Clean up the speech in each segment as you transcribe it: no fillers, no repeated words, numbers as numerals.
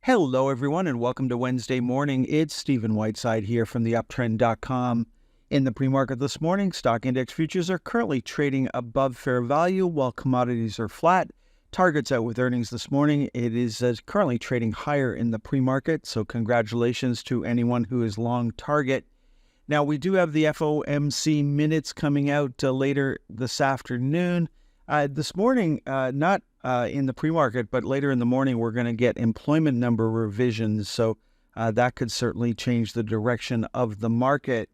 Hello, everyone, and welcome to Wednesday morning. It's Stephen Whiteside here from the Uptrend.com. In the pre-market this morning, stock index futures are currently trading above fair value while commodities are flat. Target's out with earnings this morning. It is currently trading higher in the pre-market, so congratulations to anyone who is long Target. Now, we do have the FOMC minutes coming out later this afternoon. This morning, not in the pre-market, but later in the morning, we're going to get employment number revisions. So that could certainly change the direction of the market.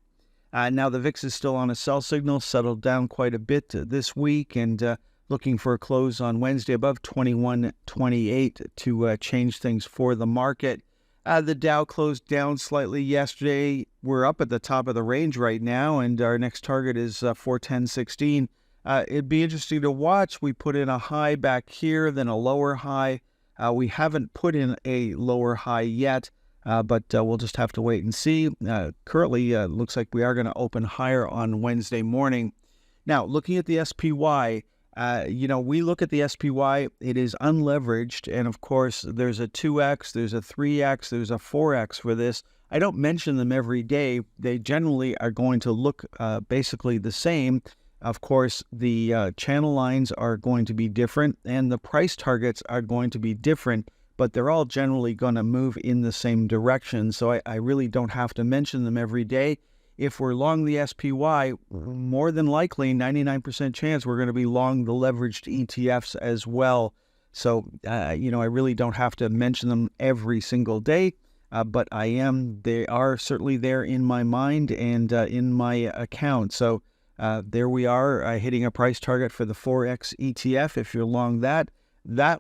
Now, the VIX is still on a sell signal, settled down quite a bit this week, and looking for a close on Wednesday above 21.28 to change things for the market. The Dow closed down slightly yesterday. We're up at the top of the range right now, and our next target is 410.16. It'd be interesting to watch. We put in a high back here, then a lower high. We haven't put in a lower high yet, but we'll just have to wait and see. Currently, looks like we are going to open higher on Wednesday morning. Now, looking at the SPY, we look at the SPY, it is unleveraged, and of course, there's a 2X, there's a 3X, there's a 4X for this. I don't mention them every day. They generally are going to look basically the same. Of course, the channel lines are going to be different and the price targets are going to be different, but they're all generally going to move in the same direction. So I really don't have to mention them every day. If we're long the SPY, more than likely, 99% chance we're going to be long the leveraged ETFs as well. So, I really don't have to mention them every single day, but they are certainly there in my mind and in my account. So, there we are, hitting a price target for the 4X ETF. If you're long that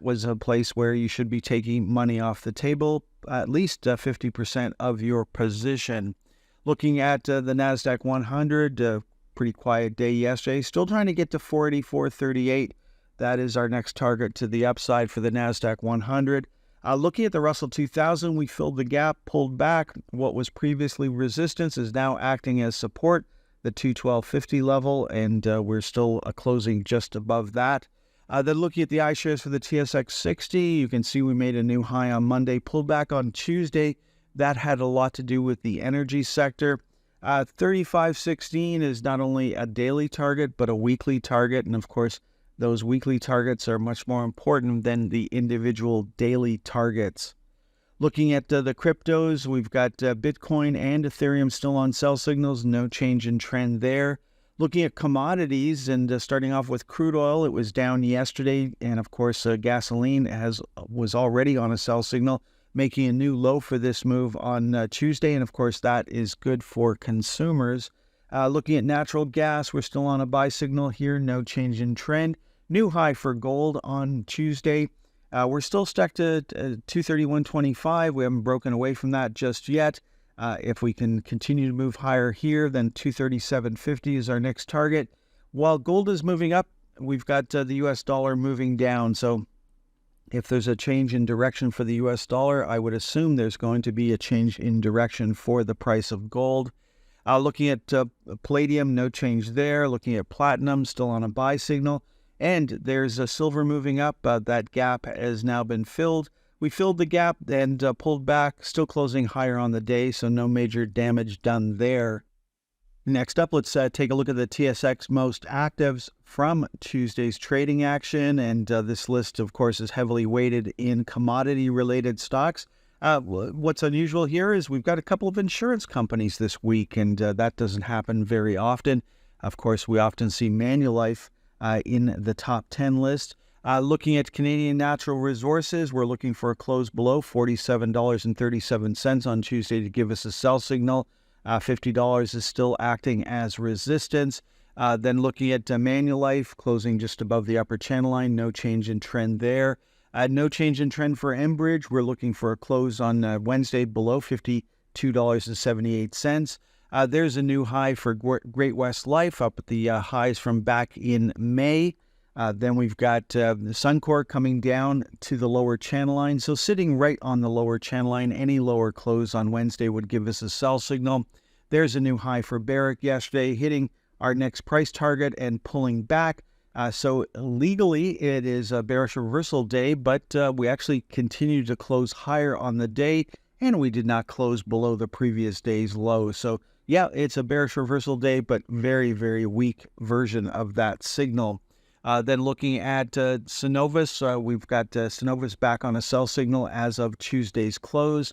was a place where you should be taking money off the table, at least 50% of your position. Looking at the NASDAQ 100, pretty quiet day yesterday. Still trying to get to 484.38. That is our next target to the upside for the NASDAQ 100. Looking at the Russell 2000, we filled the gap, pulled back. What was previously resistance is now acting as support, the 212.50 level, and we're still closing just above that. Then looking at the iShares for the TSX 60, you can see we made a new high on Monday, pulled back on Tuesday. That had a lot to do with the energy sector. 35.16 is not only a daily target, but a weekly target. And of course, those weekly targets are much more important than the individual daily targets. Looking at the cryptos, we've got Bitcoin and Ethereum still on sell signals, no change in trend there. Looking at commodities and starting off with crude oil, it was down yesterday. And of course, gasoline was already on a sell signal, making a new low for this move on Tuesday. And of course, that is good for consumers. Looking at natural gas, we're still on a buy signal here, no change in trend. New high for gold on Tuesday. We're still stuck to 231.25. We haven't broken away from that just yet. If we can continue to move higher here, then 237.50 is our next target. While gold is moving up, we've got the U.S. dollar moving down. So if there's a change in direction for the U.S. dollar, I would assume there's going to be a change in direction for the price of gold. Looking at palladium, no change there. Looking at platinum, still on a buy signal. And there's a silver moving up. That gap has now been filled. We filled the gap and pulled back, still closing higher on the day, so no major damage done there. Next up, let's take a look at the TSX most actives from Tuesday's trading action. And this list, of course, is heavily weighted in commodity-related stocks. What's unusual here is we've got a couple of insurance companies this week, and that doesn't happen very often. Of course, we often see Manulife in the top 10 list. Looking at Canadian Natural Resources, we're looking for a close below $47.37 on Tuesday to give us a sell signal. $50 is still acting as resistance. Then looking at Manulife, closing just above the upper channel line, no change in trend there. No change in trend for Enbridge. We're looking for a close on Wednesday below $52.78. There's a new high for Great-West Life up at the highs from back in May. Then we've got Suncor coming down to the lower channel line. So sitting right on the lower channel line, any lower close on Wednesday would give us a sell signal. There's a new high for Barrick yesterday, hitting our next price target and pulling back. So legally, it is a bearish reversal day, but we actually continue to close higher on the day, and we did not close below the previous day's low. So yeah, it's a bearish reversal day, but very, very weak version of that signal. Then looking at Cenovus, we've got Cenovus back on a sell signal as of Tuesday's close.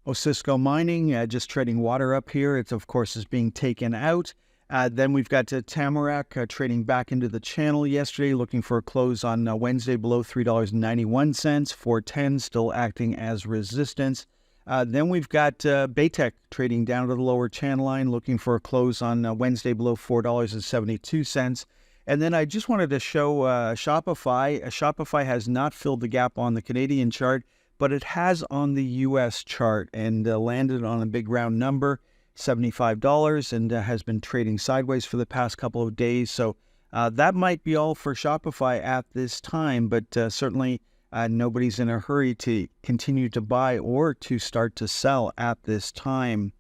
Osisko Mining, just trading water up here. It, of course, is being taken out. Then we've got Tamarack trading back into the channel yesterday, looking for a close on Wednesday below $3.91. 410 still acting as resistance. Then we've got Baytech trading down to the lower channel line, looking for a close on Wednesday below $4.72. And then I just wanted to show Shopify. Shopify has not filled the gap on the Canadian chart, but it has on the U.S. chart and landed on a big round number, $75, and has been trading sideways for the past couple of days. So that might be all for Shopify at this time, but certainly nobody's in a hurry to continue to buy or to start to sell at this time.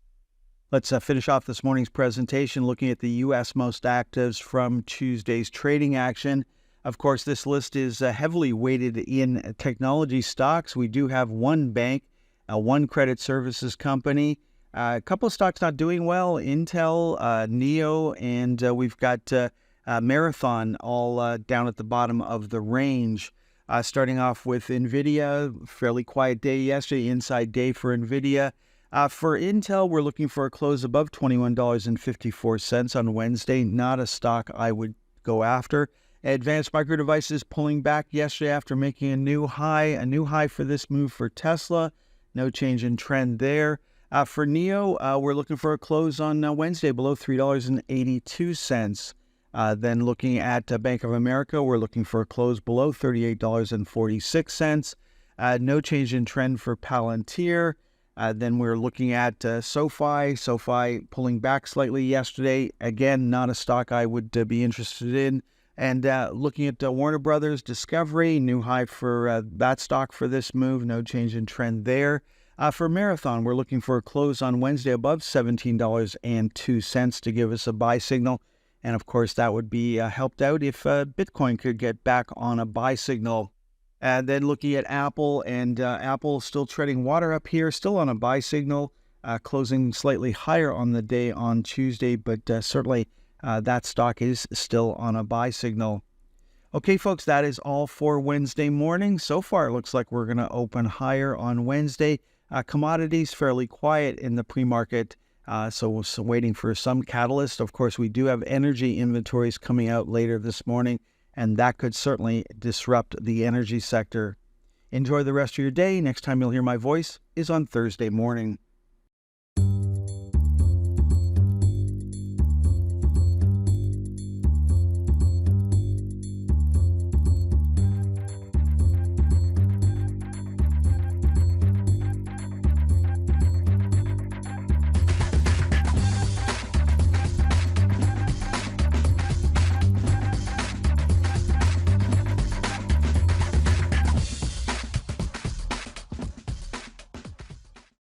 Let's finish off this morning's presentation looking at the U.S. most actives from Tuesday's trading action. Of course, this list is heavily weighted in technology stocks. We do have one bank, one credit services company, a couple of stocks not doing well, Intel, NEO, and we've got Marathon all down at the bottom of the range. Starting off with NVIDIA, fairly quiet day yesterday, inside day for NVIDIA. For Intel, we're looking for a close above $21.54 on Wednesday. Not a stock I would go after. Advanced Micro Devices pulling back yesterday after making a new high for this move for Tesla. No change in trend there. For NEO, we're looking for a close on Wednesday below $3.82. Then looking at Bank of America, we're looking for a close below $38.46. No change in trend for Palantir. Then we're looking at SoFi pulling back slightly yesterday. Again, not a stock I would be interested in. And looking at Warner Brothers Discovery, new high for that stock for this move. No change in trend there. For Marathon, we're looking for a close on Wednesday above $17.02 to give us a buy signal. And of course, that would be helped out if Bitcoin could get back on a buy signal. And then looking at Apple, and Apple still treading water up here, still on a buy signal, closing slightly higher on the day on Tuesday, but certainly that stock is still on a buy signal. Okay, folks, that is all for Wednesday morning. So far, it looks like we're going to open higher on Wednesday. Commodities fairly quiet in the pre-market, so we're waiting for some catalyst. Of course, we do have energy inventories coming out later this morning, and that could certainly disrupt the energy sector. Enjoy the rest of your day. Next time you'll hear my voice is on Thursday morning.